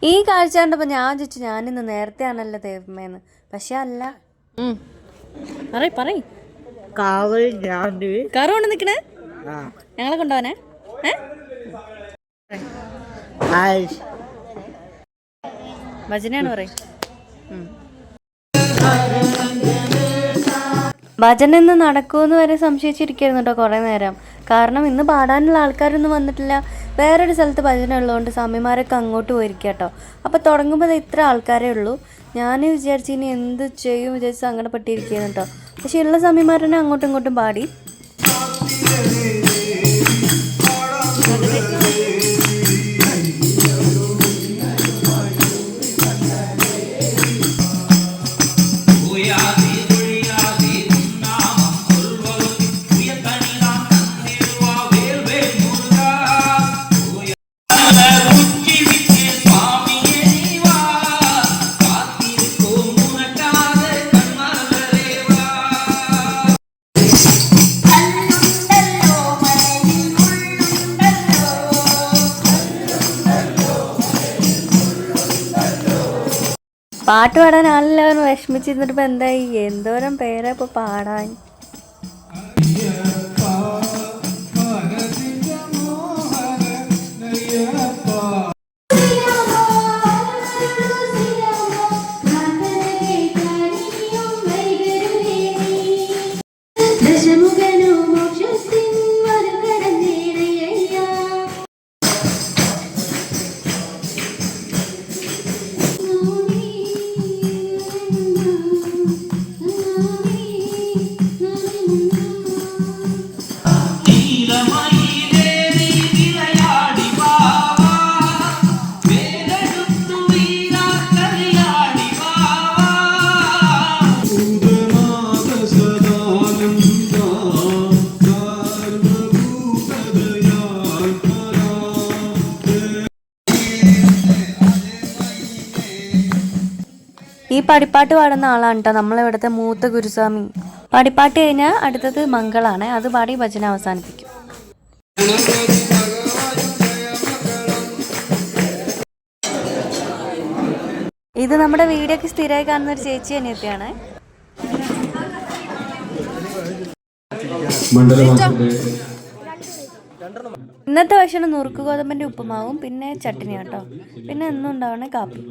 ഈ കാഴ്ച കണ്ടപ്പോൾ ഞാൻ ചോദിച്ചു ഞാനിന്ന് നേരത്തെ ആണല്ലോ ദൈവമേന്ന്. പക്ഷെ അല്ല. പറയ് കാറ് കൊണ്ട് നിൽക്കണേ ഞങ്ങളെ കൊണ്ടുപോവാനേ. ഭജനയാണ് പറയും. ഭജന ഇന്ന് നടക്കുമെന്ന് വരെ സംശയിച്ചിരിക്കുന്നു കേട്ടോ കുറേ നേരം. കാരണം ഇന്ന് പാടാനുള്ള ആൾക്കാരൊന്നും വന്നിട്ടില്ല. വേറൊരു സ്ഥലത്ത് ഭജന ഉള്ളതുകൊണ്ട് സ്വാമിമാരൊക്കെ അങ്ങോട്ട് പോയിരിക്കുക കേട്ടോ. അപ്പോൾ തുടങ്ങുമ്പോൾ ഇത്ര ആൾക്കാരേ ഉള്ളൂ. ഞാൻ വിചാരിച്ചു ഇനി എന്ത് ചെയ്യും വിചാരിച്ച് സങ്കടപ്പെട്ടിരിക്കുന്നു കേട്ടോ. പക്ഷെ ഉള്ള സ്വാമിമാരനെ അങ്ങോട്ടും ഇങ്ങോട്ടും പാടി. പാട്ട് പാടാൻ ആളെല്ലാവരും വിഷമിച്ചിരുന്നിട്ട് ഇപ്പം എന്തായി? എന്തോരം പേരാ ഇപ്പോൾ പാടാൻ. ഈ പടിപ്പാട്ട് പാടുന്ന ആളാണ് കേട്ടോ നമ്മളിവിടുത്തെ മൂത്ത ഗുരുസ്വാമി. പടിപ്പാട്ട് കഴിഞ്ഞാൽ അടുത്തത് മംഗളാണ്. അത് പാടി ഭജന അവസാനിപ്പിക്കും. ഇത് നമ്മുടെ വീഡിയോക്ക് സ്ഥിരമായി കാണുന്ന ഒരു ചേച്ചി അനിയത്തിയാണ്. ഇന്നത്തെ ഭക്ഷണം നുറുക്ക് ഗോതമ്പിന്റെ ഉപ്പുമാവും പിന്നെ ചട്നി കേട്ടോ. പിന്നെ എന്നും ഉണ്ടാവണ കാപ്പി.